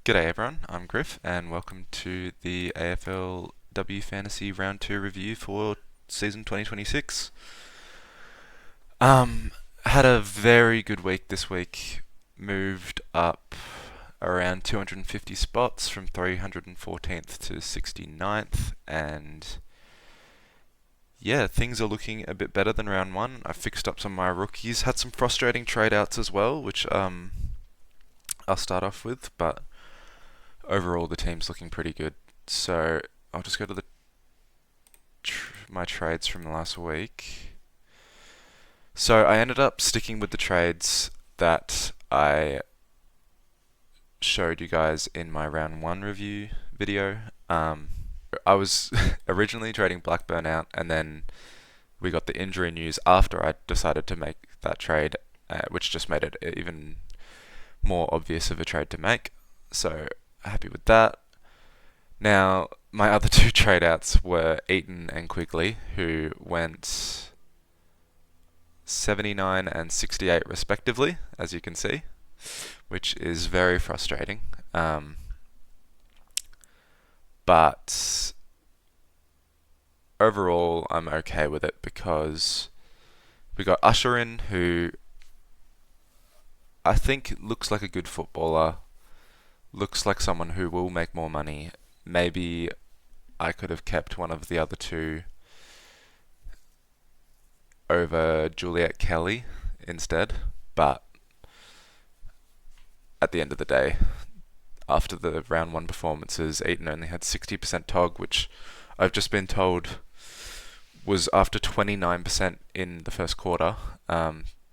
G'day everyone, I'm Griff and welcome to the AFLW Fantasy Round 2 review for season 2026. Had a very good week this week, moved up around 250 spots from 314th to 69th, and yeah, things are looking a bit better than round 1. I fixed up some of my rookies, had some frustrating trade outs as well, which I'll start off with, but overall the team's looking pretty good. So I'll just go to my trades from last week. So I ended up sticking with the trades that I showed you guys in my round 1 review video. I was originally trading Blackburn out, and then we got the injury news after I decided to make that trade, which just made it even more obvious of a trade to make. So happy with that. Now, my other two trade outs were Eaton and Quigley, who went 79 and 68 respectively, as you can see, which is very frustrating. But overall, I'm okay with it because we got Usher in, who I think looks like a good footballer, looks like someone who will make more money. Maybe I could have kept one of the other two over Juliet Kelly instead, but at the end of the day, after the round 1 performances, Eaton only had 60% TOG, which I've just been told was after 29% in the first quarter.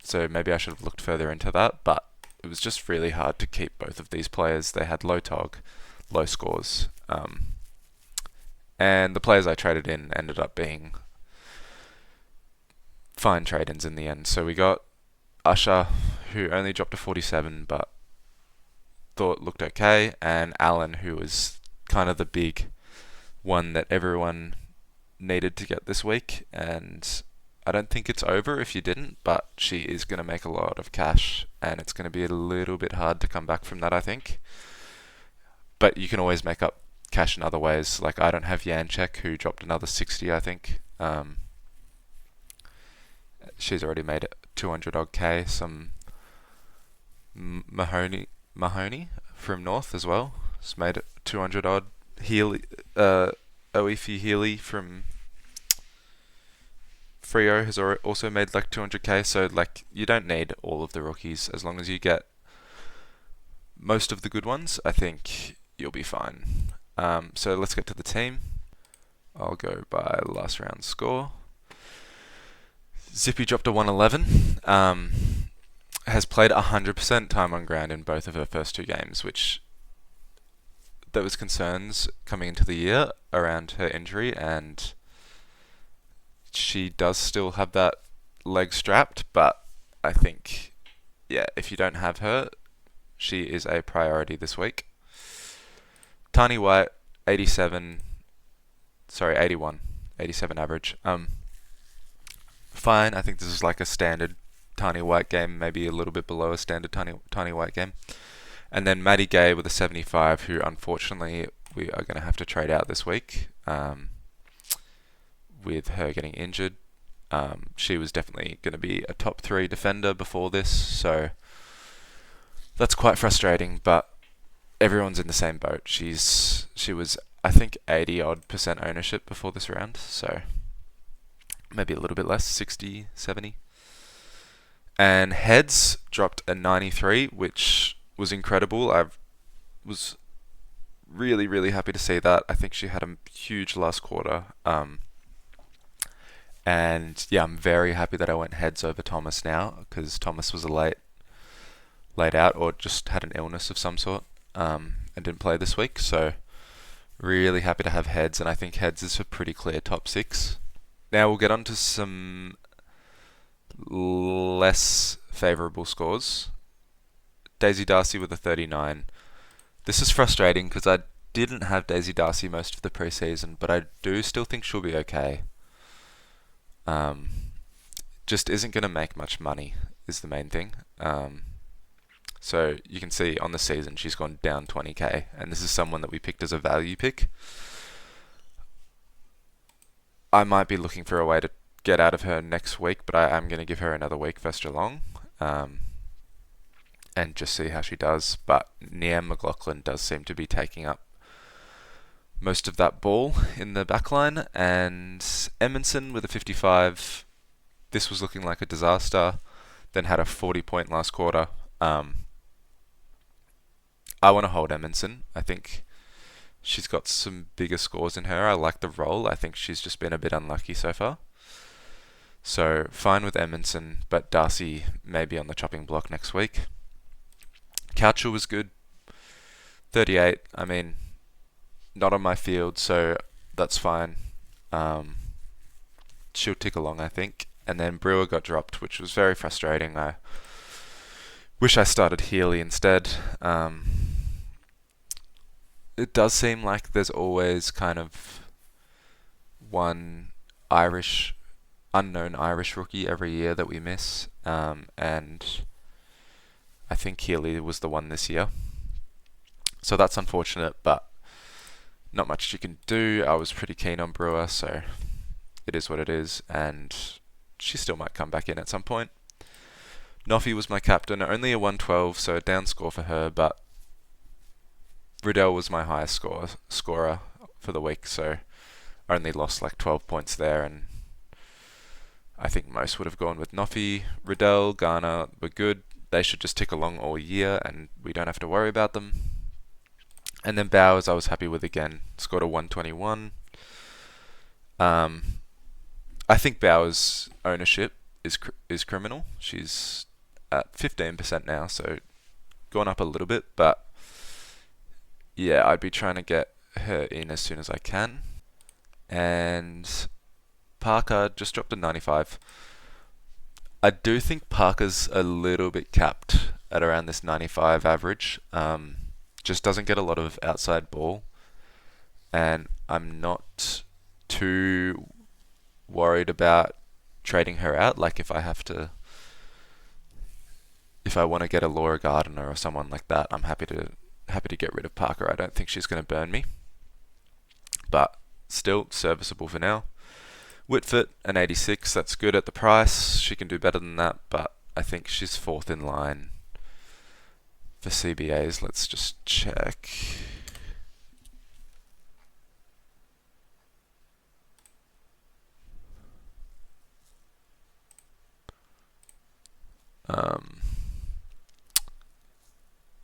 So maybe I should have looked further into that, but it was just really hard to keep both of these players. They had low TOG, low scores, and the players I traded in ended up being fine trade-ins in the end. So we got Usher, who only dropped to 47, but thought looked okay, and Alan, who was kind of the big one that everyone needed to get this week, and I don't think it's over if you didn't, but she is going to make a lot of cash, and it's going to be a little bit hard to come back from that, I think. But you can always make up cash in other ways. Like, I don't have Janchek, who dropped another 60, I think. She's already made 200 odd K. Some Mahoney from North as well. It's made 200 odd. Healy, Oifi Healy from Freo has also made like 200k. So like, you don't need all of the rookies. As long as you get most of the good ones, I think you'll be fine. So let's get to the team. I'll go by last round score. Zippy dropped to 111. Has played 100% time on ground in both of her first 2 games, which there was concerns coming into the year around her injury, and she does still have that leg strapped, but I think, yeah, if you don't have her, she is a priority this week. Tani White, 81, 87 average. Fine, I think this is like a standard Tani White game, maybe a little bit below a standard Tani White game. And then Maddie Gay with a 75, who unfortunately we are going to have to trade out this week, with her getting injured. She was definitely going to be a top 3 defender before this, so that's quite frustrating, but everyone's in the same boat. She was, I think, 80 odd % ownership before this round, so maybe a little bit less, 60, 70. And Heads dropped a 93, which was incredible. I was really, really happy to see that. I think she had a huge last quarter. And yeah, I'm very happy that I went Heads over Thomas now, because Thomas was a late out, or just had an illness of some sort, and didn't play this week. So really happy to have Heads, and I think Heads is a pretty clear top 6. Now we'll get on to some less favourable scores. Daisy Darcy with a 39. This is frustrating because I didn't have Daisy Darcy most of the preseason, but I do still think she'll be okay. Just isn't going to make much money is the main thing. So you can see on the season she's gone down 20k, and this is someone that we picked as a value pick. I might be looking for a way to get out of her next week, but I am going to give her another week versus Geelong, and just see how she does. But Niam McLaughlin does seem to be taking up most of that ball in the backline, and Edmondson with a 55. This was looking like a disaster, then had a 40-point last quarter. I want to hold Edmondson. I think she's got some bigger scores in her. I like the role. I think she's just been a bit unlucky so far. So fine with Edmondson, but Darcy may be on the chopping block next week. Coucher was good. 38. I mean, not on my field, so that's fine. She'll tick along, I think. And then Brewer got dropped, which was very frustrating. I wish I started Healy instead. It does seem like there's always kind of one unknown Irish rookie every year that we miss. And I think Healy was the one this year. So that's unfortunate, but not much you can do. I was pretty keen on Brewer, so it is what it is, and she still might come back in at some point. Noffy was my captain, only a 112, so a down score for her, but Riddell was my highest scorer for the week, so I only lost like 12 points there, and I think most would have gone with Noffy. Riddell, Garner were good. They should just tick along all year, and we don't have to worry about them. And then Bowers I was happy with again. Scored a 121. I think Bowers' ownership is criminal. She's at 15% now, so gone up a little bit, but yeah, I'd be trying to get her in as soon as I can. And Parker just dropped a 95. I do think Parker's a little bit capped at around this 95 average. Just doesn't get a lot of outside ball, and I'm not too worried about trading her out. Like if I want to get a Laura Gardner or someone like that, I'm happy to get rid of Parker. I don't think she's going to burn me, but still serviceable for now. Whitford, an 86. That's good at the price. She can do better than that, but I think she's fourth in line for CBAs. Let's just check.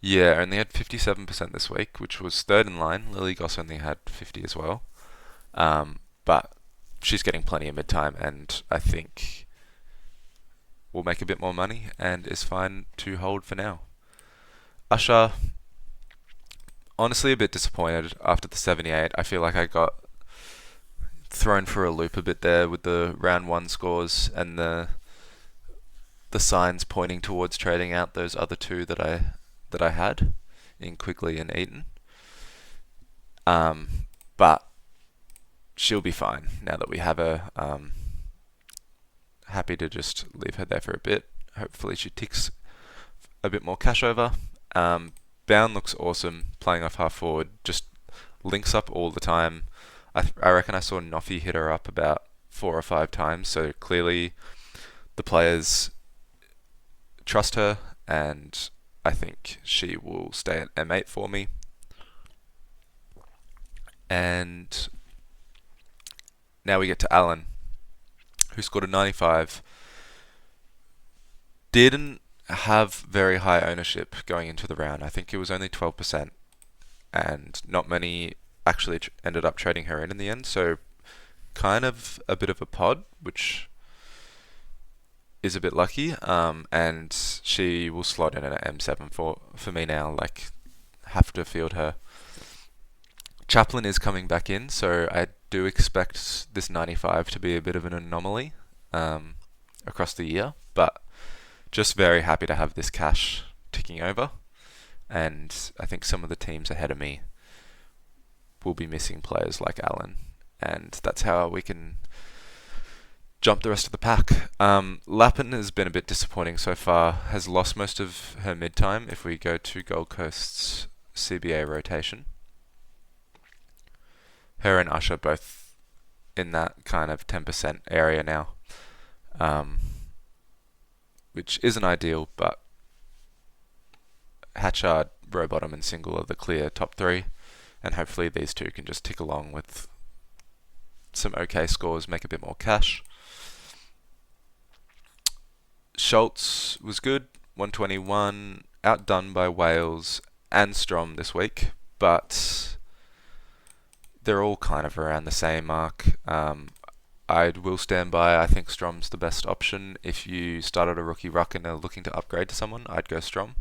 Yeah, only had 57% this week, which was third in line. Lily Goss only had 50 as well. But she's getting plenty of mid-time, and I think will make a bit more money and is fine to hold for now. Usher, honestly a bit disappointed after the 78. I feel like I got thrown for a loop a bit there with the round one scores and the signs pointing towards trading out those other two that I had in Quigley and Eaton. But she'll be fine now that we have her. Happy to just leave her there for a bit. Hopefully she ticks a bit more cash over. Bound looks awesome, playing off half forward, just links up all the time. I reckon I saw Noffy hit her up about 4 or 5 times, so clearly the players trust her, and I think she will stay at M8 for me. And now we get to Alan, who scored a 95. Didn't have very high ownership going into the round. I think it was only 12%, and not many actually ended up trading her in the end, so kind of a bit of a pod, which is a bit lucky, and she will slot in at M7 for me now. Like, have to field her. Chaplin is coming back in, so I do expect this 95 to be a bit of an anomaly across the year, but just very happy to have this cash ticking over, and I think some of the teams ahead of me will be missing players like Allen, and that's how we can jump the rest of the pack. Lappin has been a bit disappointing so far. Has lost most of her mid time if we go to Gold Coast's CBA rotation. Her and Usher both in that kind of 10% area now, um, which isn't ideal, but Hatchard, Rowbottom, and Single are the clear top three, and hopefully these two can just tick along with some okay scores, make a bit more cash. Schultz was good, 121, outdone by Wales and Strom this week, but they're all kind of around the same mark. I will stand by. I think Strom's the best option. If you started a rookie ruck and are looking to upgrade to someone, I'd go Strom.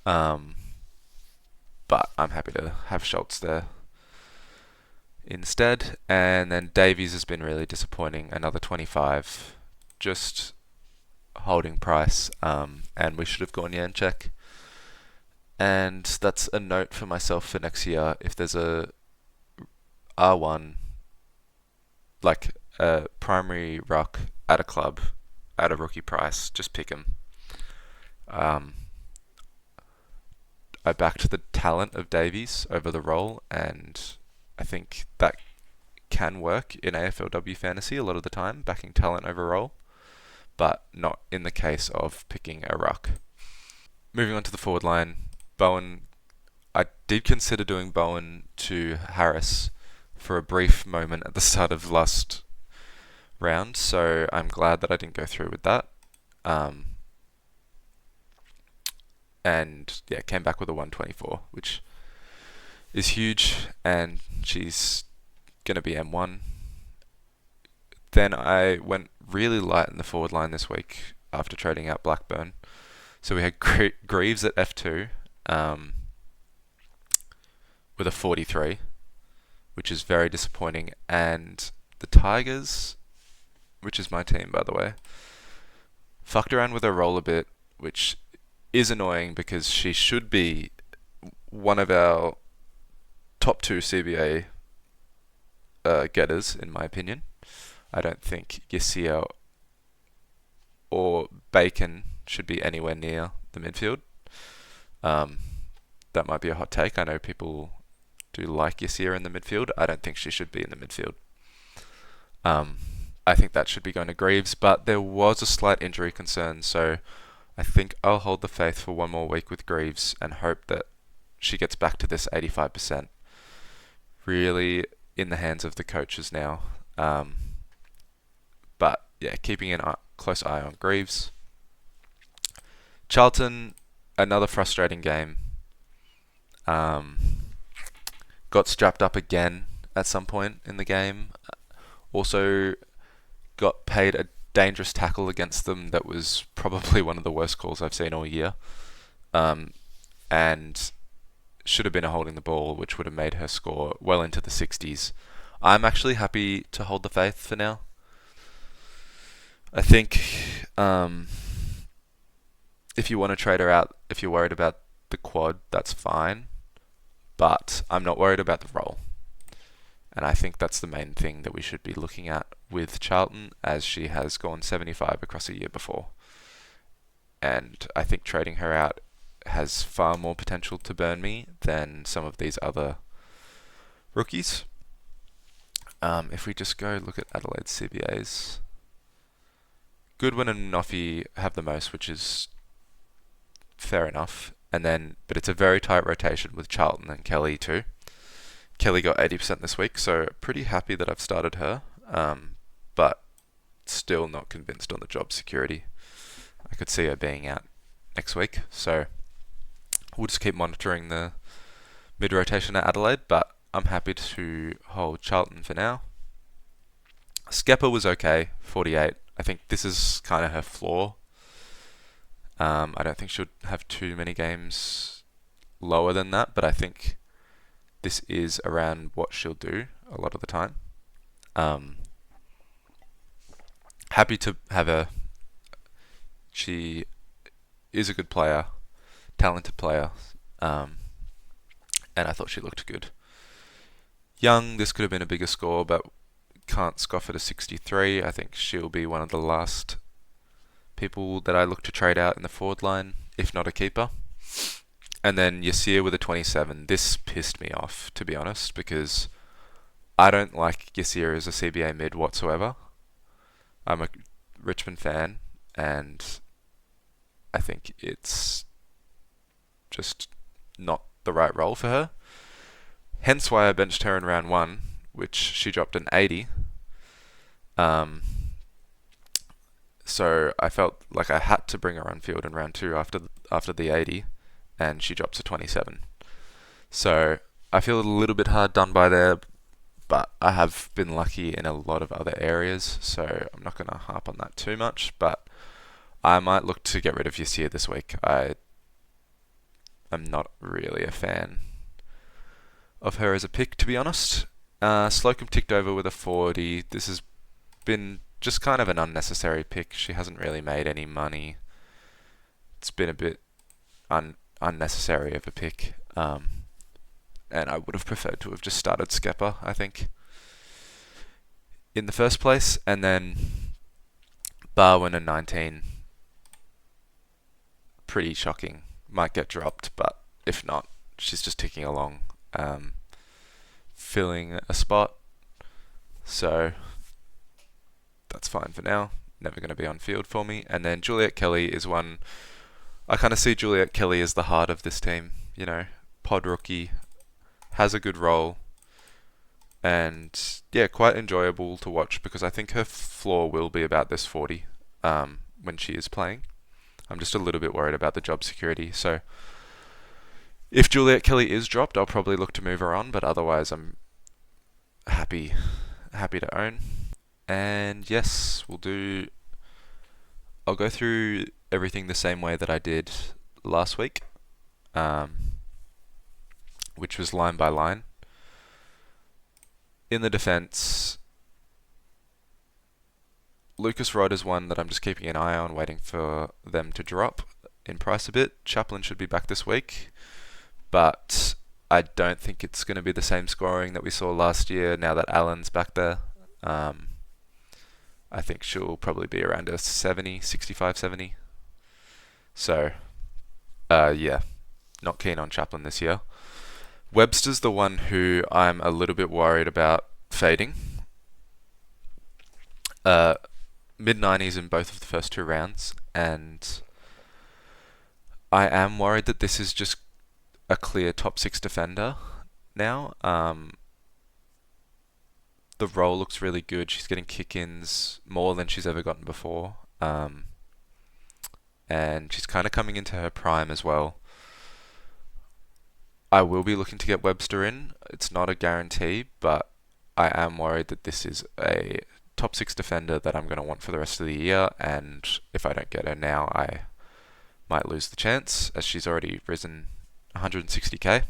But I'm happy to have Schultz there instead. And then Davies has been really disappointing. Another 25, just holding price. And we should have gone Janchek. And that's a note for myself for next year. If there's a R1, like a primary ruck at a club at a rookie price, just pick him. I backed the talent of Davies over the role, and I think that can work in AFLW fantasy a lot of the time, backing talent over role, but not in the case of picking a ruck. Moving on to the forward line, Bowen. I did consider doing Bowen to Harris for a brief moment at the start of last round, so I'm glad that I didn't go through with that. And yeah, came back with a 124, which is huge, and she's going to be M1. Then I went really light in the forward line this week after trading out Blackburn. So we had Greaves at F2 with a 43, which is very disappointing. And the Tigers, which is my team, by the way, fucked around with her role a bit, which is annoying because she should be one of our top two CBA getters, in my opinion. I don't think Yassia or Bacon should be anywhere near the midfield. That might be a hot take. I know people do like Yassia in the midfield. I don't think she should be in the midfield. I think that should be going to Greaves, but there was a slight injury concern, so I think I'll hold the faith for one more week with Greaves and hope that she gets back to this 85%. Really in the hands of the coaches now. But yeah, keeping a close eye on Greaves. Charlton, another frustrating game. Got strapped up again at some point in the game. Also got paid a dangerous tackle against them that was probably one of the worst calls I've seen all year. And should have been a holding the ball, which would have made her score well into the 60s. I'm actually happy to hold the faith for now. I think if you want to trade her out, if you're worried about the quad, that's fine. But I'm not worried about the role. And I think that's the main thing that we should be looking at with Charlton, as she has gone 75 across a year before. And I think trading her out has far more potential to burn me than some of these other rookies. If we just go look at Adelaide's CBAs, Goodwin and Noffy have the most, which is fair enough. But it's a very tight rotation with Charlton and Kelly too. Kelly got 80% this week, so pretty happy that I've started her. But still not convinced on the job security. I could see her being out next week, so we'll just keep monitoring the mid-rotation at Adelaide, but I'm happy to hold Charlton for now. Skepper was okay, 48. I think this is kind of her floor. I don't think she'll have too many games lower than that, but I think this is around what she'll do a lot of the time. Happy to have her. She is a good player, talented player, and I thought she looked good. Young, this could have been a bigger score, but can't scoff at a 63. I think she'll be one of the last people that I look to trade out in the forward line, if not a keeper. And then Yasir with a 27. This pissed me off, to be honest, because I don't like Yasir as a CBA mid whatsoever. I'm a Richmond fan, and I think it's just not the right role for her. Hence why I benched her in round 1, which she dropped an 80. So I felt like I had to bring her on field in round 2 after the 80, and she drops a 27. So I feel a little bit hard done by there, but I have been lucky in a lot of other areas, so I'm not going to harp on that too much, but I might look to get rid of Yasir this week. I'm not really a fan of her as a pick, to be honest. Slocum ticked over with a 40. This has been just kind of an unnecessary pick. She hasn't really made any money. It's been a bit unnecessary of a pick. And I would have preferred to have just started Skepper, I think, in the first place. And then Barwin and 19. Pretty shocking. Might get dropped, but if not, she's just ticking along, filling a spot. So that's fine for now. Never going to be on field for me. And then Juliet Kelly is one. I kind of see Juliet Kelly as the heart of this team. You know, pod rookie, has a good role, and yeah, quite enjoyable to watch because I think her floor will be about this 40 when she is playing. I'm just a little bit worried about the job security. So if Juliet Kelly is dropped, I'll probably look to move her on, but otherwise I'm happy to own. And yes, I'll go through everything the same way that I did last week, which was line by line. In the defence, Lucas Rod is one that I'm just keeping an eye on, waiting for them to drop in price a bit. Chaplin should be back this week, but I don't think it's going to be the same scoring that we saw last year now that Allen's back there. I think she'll probably be around a 70, 65, 70. So, yeah, not keen on Chaplin this year. Webster's the one who I'm a little bit worried about fading. Mid-90s in both of the first 2 rounds, and I am worried that this is just a clear top 6 defender now. The role looks really good. She's getting kick-ins more than she's ever gotten before, and she's kind of coming into her prime as well. I will be looking to get Webster in. It's not a guarantee, but I am worried that this is a top 6 defender that I'm going to want for the rest of the year, and if I don't get her now, I might lose the chance, as she's already risen 160k.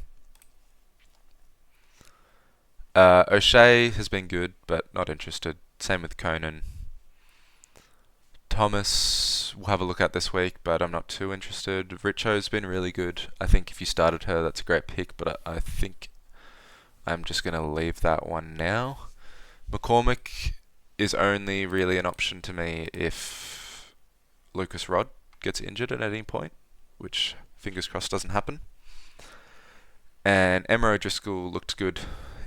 O'Shea has been good, but not interested. Same with Conan. Thomas, we'll have a look at this week, but I'm not too interested. Richo's been really good. I think if you started her, that's a great pick, but I think I'm just going to leave that one now. McCormick is only really an option to me if Lucas Rod gets injured at any point, which fingers crossed doesn't happen. And Emma O'Driscoll looked good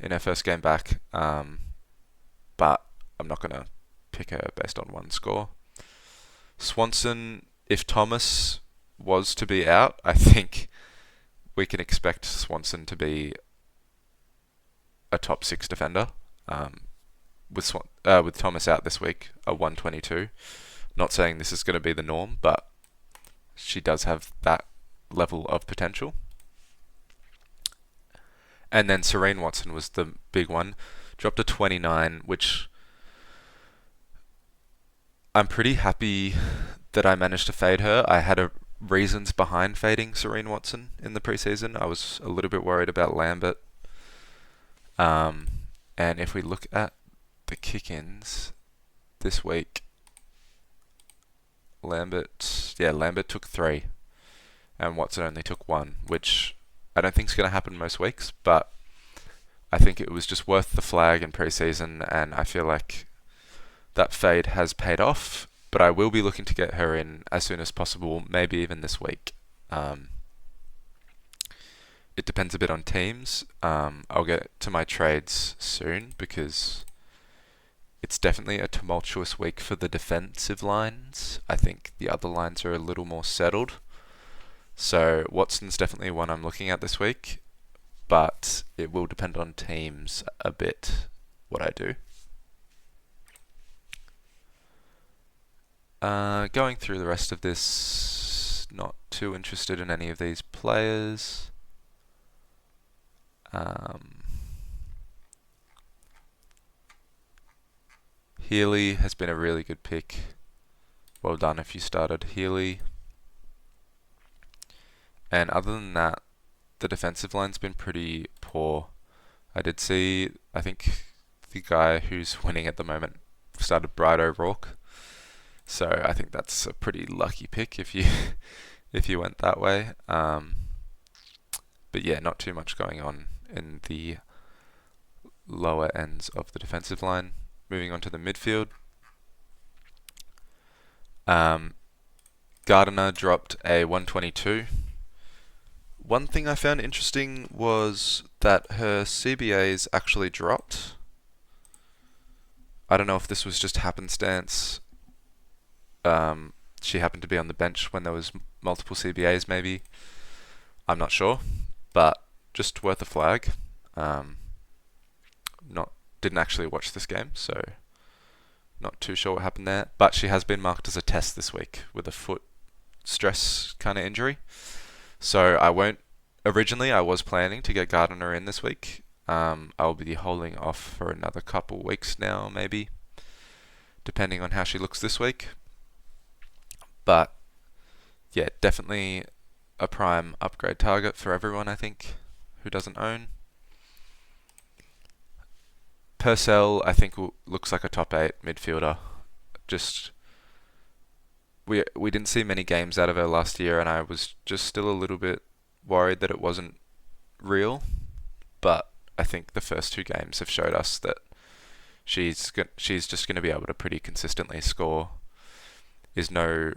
in her first game back, but I'm not going to pick her based on one score. Swanson, if Thomas was to be out, I think we can expect Swanson to be a top 6 defender. With Thomas out this week, a 122. Not saying this is going to be the norm, but she does have that level of potential. And then Serene Watson was the big one. Dropped a 29, which I'm pretty happy that I managed to fade her. I had reasons behind fading Serene Watson in the preseason. I was a little bit worried about Lambert. And if we look at the kick-ins this week, Lambert took 3, and Watson only took 1, which I don't think is going to happen most weeks, but I think it was just worth the flag in pre-season, and I feel like that fade has paid off. But I will be looking to get her in as soon as possible, maybe even this week. It depends a bit on teams. I'll get to my trades soon because it's definitely a tumultuous week for the defensive lines. I think the other lines are a little more settled. So Watson's definitely one I'm looking at this week, but it will depend on teams a bit what I do. Going through the rest of this, not too interested in any of these players. Healy has been a really good pick. Well done if you started Healy. And other than that, the defensive line's been pretty poor. I did see, I think the guy who's winning at the moment started Bright O'Rourke. So I think that's a pretty lucky pick if you if you went that way. But yeah, not too much going on in the lower ends of the defensive line. Moving on to the midfield. Gardiner dropped a 122. One thing I found interesting was that her CBAs actually dropped. I don't know if this was just happenstance. She happened to be on the bench when there was multiple CBAs maybe. I'm not sure, but just worth a flag. Didn't actually watch this game, so not too sure what happened there. But she has been marked as a test this week with a foot stress kind of injury. So originally I was planning to get Gardiner in this week. I'll be holding off for another couple weeks now, maybe, depending on how she looks this week. But yeah, definitely a prime upgrade target for everyone, I think, who doesn't own. Purcell, I think, looks like a top 8 midfielder. Just we didn't see many games out of her last year, and I was just still a little bit worried that it wasn't real. But I think the first 2 games have showed us that she's just going to be able to pretty consistently score. Is no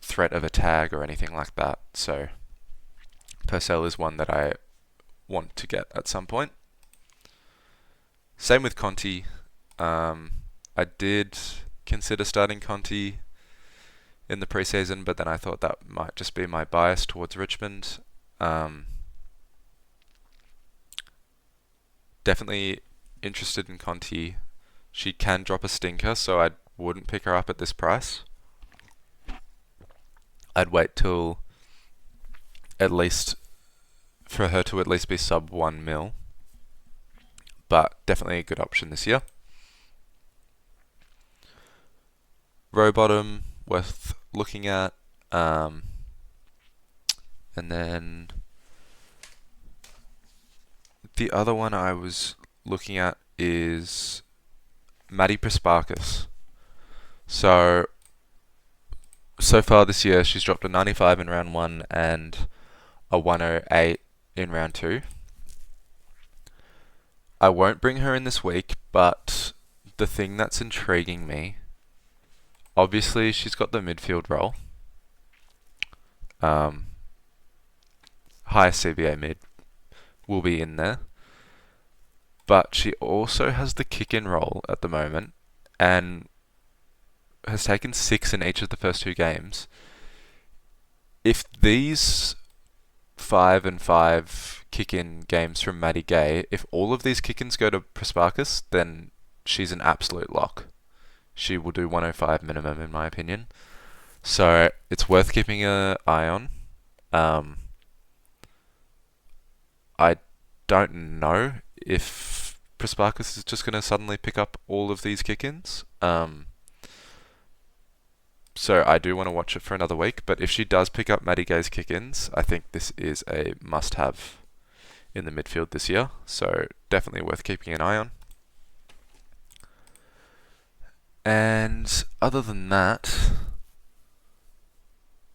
threat of a tag or anything like that. So Purcell is one that I want to get at some point. Same with Conti. I did consider starting Conti in the preseason, but then I thought that might just be my bias towards Richmond. Definitely interested in Conti. She can drop a stinker, so I wouldn't pick her up at this price. I'd wait till at least for her to at least be sub 1 mil. But definitely a good option this year. Rowbottom, worth looking at. And then the other one I was looking at is Maddie Prasparkas. So far this year, she's dropped a 95 in round 1 and a 108 in round 2. I won't bring her in this week, but the thing that's intriguing me, obviously she's got the midfield role. Highest CBA mid will be in there. But she also has the kick-in role at the moment and has taken 6 in each of the first 2 games. If these 5 and 5 kick-in games from Maddie Gay, if all of these kick-ins go to Prasparkas, then she's an absolute lock. She will do 105 minimum, in my opinion. So it's worth keeping an eye on. I don't know if Prasparkas is just going to suddenly pick up all of these kick-ins. So I do want to watch it for another week. But if she does pick up Maddie Gay's kick-ins, I think this is a must-have in the midfield this year. So definitely worth keeping an eye on. And other than that,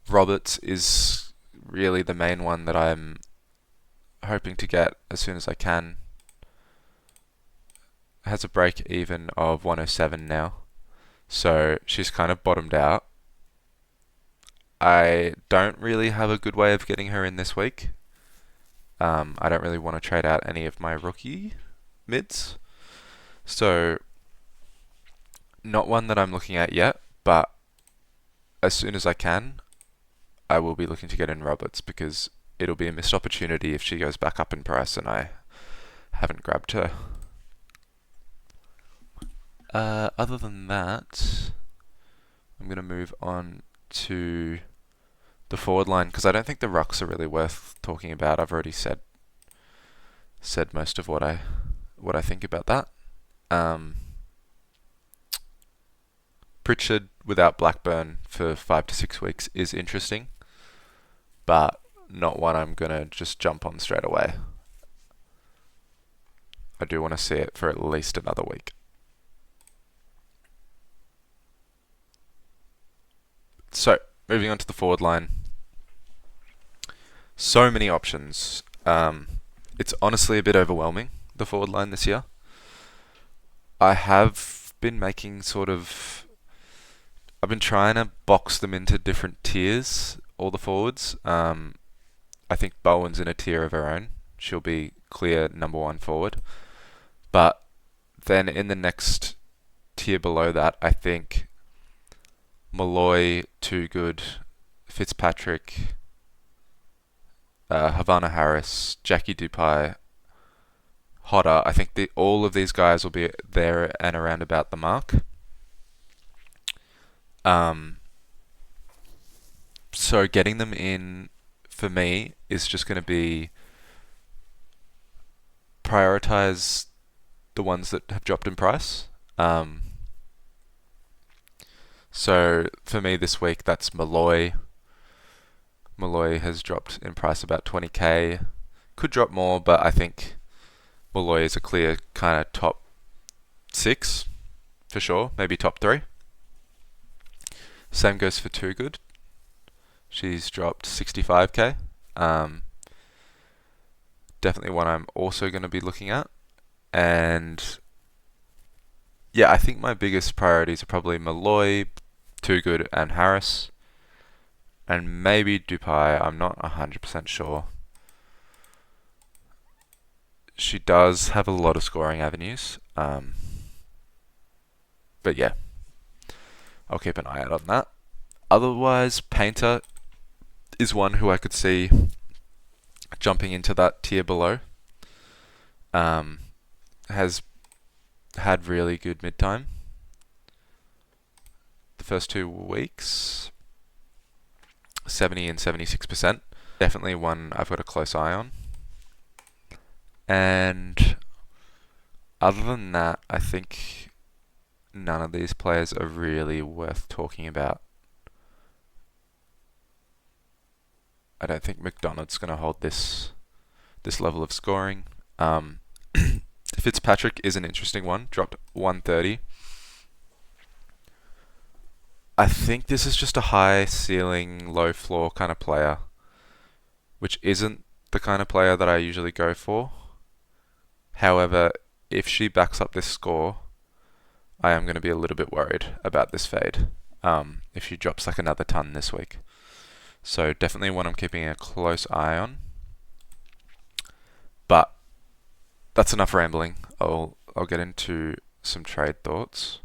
Roberts is really the main one that I'm hoping to get as soon as I can. has a break even of 107 now, so she's kind of bottomed out. I don't really have a good way of getting her in this week. I don't really want to trade out any of my rookie mids, so not one that I'm looking at yet, but as soon as I can, I will be looking to get in Roberts because it'll be a missed opportunity if she goes back up in price and I haven't grabbed her. Other than that, I'm going to move on to the forward line because I don't think the rucks are really worth talking about. I've already said most of what I think about that. Pritchard without Blackburn for 5 to 6 weeks is interesting, but not one I'm going to just jump on straight away. I do want to see it for at least another week. So, moving on to the forward line. So many options. It's honestly a bit overwhelming, the forward line this year. I have been making I've been trying to box them into different tiers, all the forwards. I think Bowen's in a tier of her own. She'll be clear number one forward. But then in the next tier below that, I think Malloy, Too Good, Fitzpatrick, Havana Harris, Jackie Dupai, Hodder. I think all of these guys will be there and around about the mark. So getting them in for me is just going to be prioritize the ones that have dropped in price. So for me this week, that's Malloy. Malloy has dropped in price about 20k. Could drop more, but I think Malloy is a clear kind of top 6 for sure, maybe top 3. Same goes for Too Good. She's dropped 65k. Definitely one I'm also going to be looking at. And yeah, I think my biggest priorities are probably Malloy, Too Good, and Harris. And maybe Dupai, I'm not 100% sure. She does have a lot of scoring avenues. But yeah, I'll keep an eye out on that. Otherwise, Painter is one who I could see jumping into that tier below. Has had really good mid-time. The first 2 weeks, 70 and 76%. Definitely one I've got a close eye on. And other than that, I think none of these players are really worth talking about. I don't think McDonald's going to hold this level of scoring. Fitzpatrick is an interesting one, dropped 130. I think this is just a high ceiling, low floor kind of player, which isn't the kind of player that I usually go for. However, if she backs up this score, I am going to be a little bit worried about this fade, if she drops like another ton this week. So definitely one I'm keeping a close eye on. But that's enough rambling. I'll get into some trade thoughts.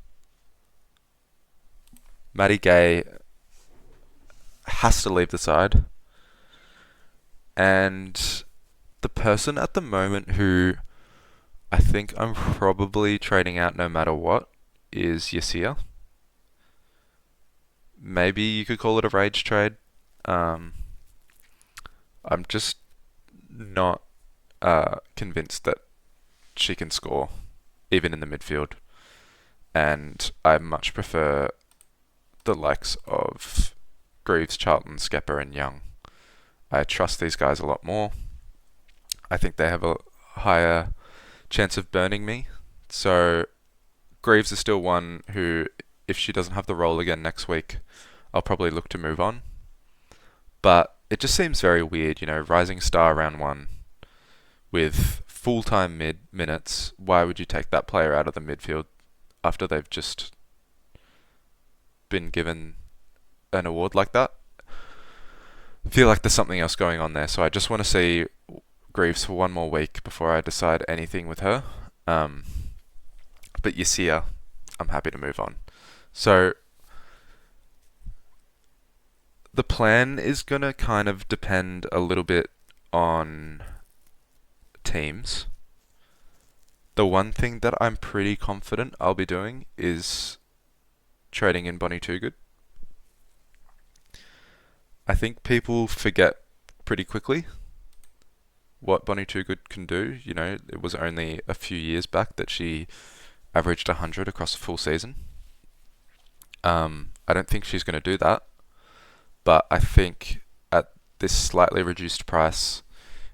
Maddie Gay has to leave the side. And the person at the moment who I think I'm probably trading out no matter what is Yasia. Maybe you could call it a rage trade. I'm just not convinced that she can score, even in the midfield. And I much prefer the likes of Greaves, Charlton, Skepper, and Young. I trust these guys a lot more. I think they have a higher chance of burning me. So Greaves is still one who, if she doesn't have the role again next week, I'll probably look to move on. But it just seems very weird, rising star round 1 with full-time minutes, why would you take that player out of the midfield after they've just been given an award like that? I feel like there's something else going on there, so I just want to see Greaves for one more week before I decide anything with her. But Yasia, I'm happy to move on. So the plan is going to kind of depend a little bit on teams. The one thing that I'm pretty confident I'll be doing is trading in Bonnie Toogood. I think people forget pretty quickly what Bonnie Toogood can do. You know, it was only a few years back that she averaged 100 across a full season. I don't think she's going to do that, but I think at this slightly reduced price,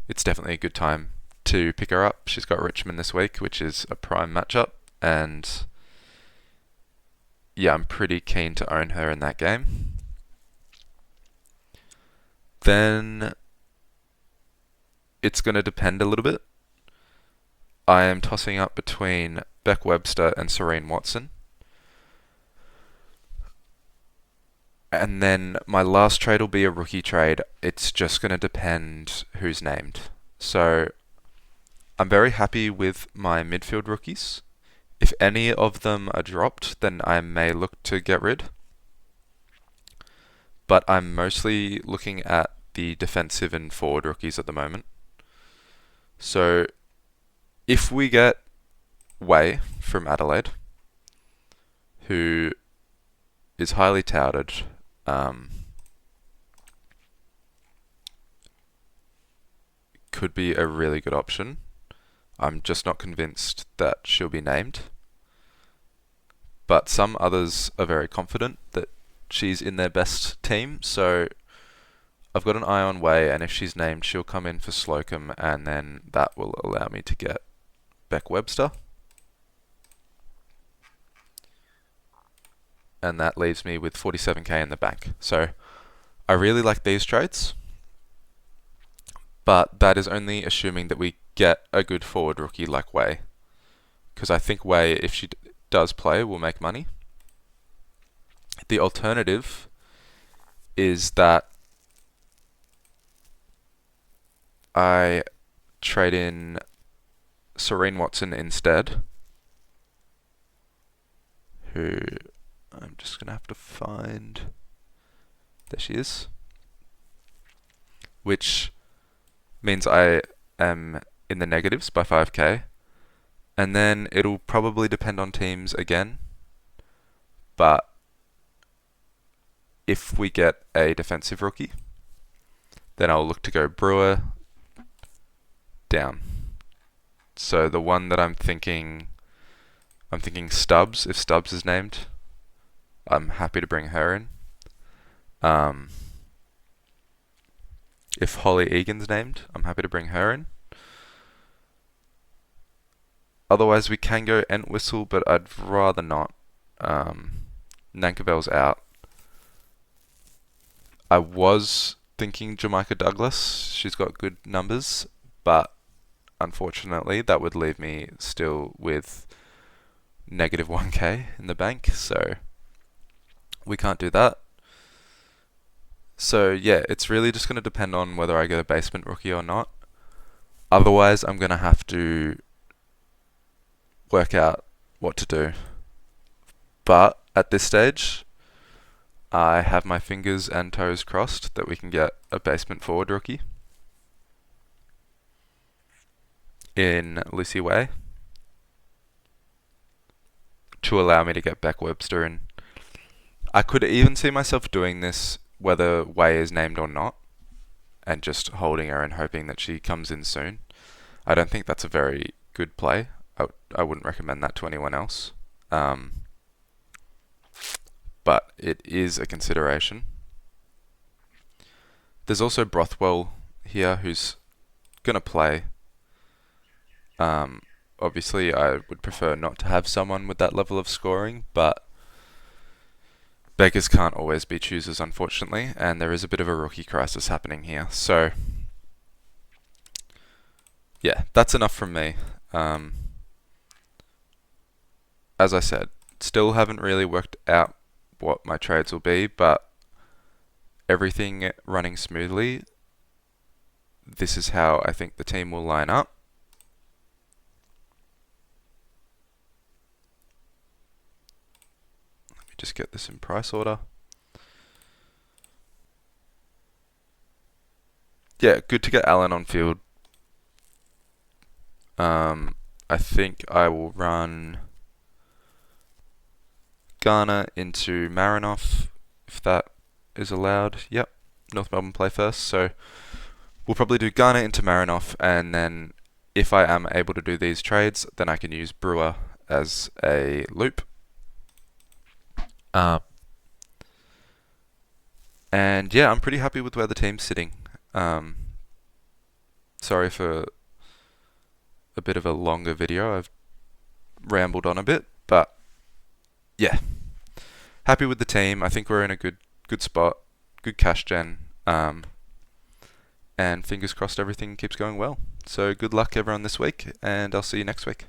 it's definitely a good time to pick her up. She's got Richmond this week, which is a prime matchup, and yeah, I'm pretty keen to own her in that game. Then it's going to depend a little bit. I am tossing up between Beck Webster and Serene Watson. And then my last trade will be a rookie trade. It's just going to depend who's named. So I'm very happy with my midfield rookies. If any of them are dropped, then I may look to get rid. But I'm mostly looking at the defensive and forward rookies at the moment. So if we get Way from Adelaide, who is highly touted, could be a really good option. I'm just not convinced that she'll be named. But some others are very confident that she's in their best team, so I've got an eye on Way, and if she's named, she'll come in for Slocum, and then that will allow me to get Beck Webster. And that leaves me with 47k in the bank. So I really like these trades, but that is only assuming that we get a good forward rookie like Way, because I think Way, if she does play, will make money. The alternative is that I trade in Serene Watson instead, who I'm just going to have to find. There she is. Which means I am in the negatives by 5k. And then it'll probably depend on teams again. But if we get a defensive rookie, then I'll look to go Brewer down. So the one that I'm thinking Stubbs. If Stubbs is named, I'm happy to bring her in. If Holly Egan's named, I'm happy to bring her in. Otherwise, we can go Entwistle, but I'd rather not. Nankerville's out. I was thinking Jamaica Douglas. She's got good numbers, but unfortunately, that would leave me still with negative 1k in the bank, so we can't do that. So yeah, it's really just going to depend on whether I get a basement rookie or not. Otherwise, I'm going to have to work out what to do. But at this stage, I have my fingers and toes crossed that we can get a basement forward rookie in Lucy Way to allow me to get Beck Webster in. I could even see myself doing this whether Way is named or not, and just holding her and hoping that she comes in soon. I don't think that's a very good play. I wouldn't recommend that to anyone else. But it is a consideration. There's also Brothwell here who's going to play. Obviously, I would prefer not to have someone with that level of scoring, but beggars can't always be choosers, unfortunately, and there is a bit of a rookie crisis happening here. So, yeah, that's enough from me. As I said, still haven't really worked out what my trades will be, but everything running smoothly, this is how I think the team will line up. Let me just get this in price order. Yeah, good to get Allen on field. I think I will run Garner into Marinoff, if that is allowed. Yep, North Melbourne play first, so we'll probably do Garner into Marinoff, and then if I am able to do these trades, then I can use Brewer as a loop. And yeah, I'm pretty happy with where the team's sitting. Sorry for a bit of a longer video. I've rambled on a bit, but yeah, happy with the team. I think we're in a good spot, good cash gen, and fingers crossed everything keeps going well. So good luck everyone this week, and I'll see you next week.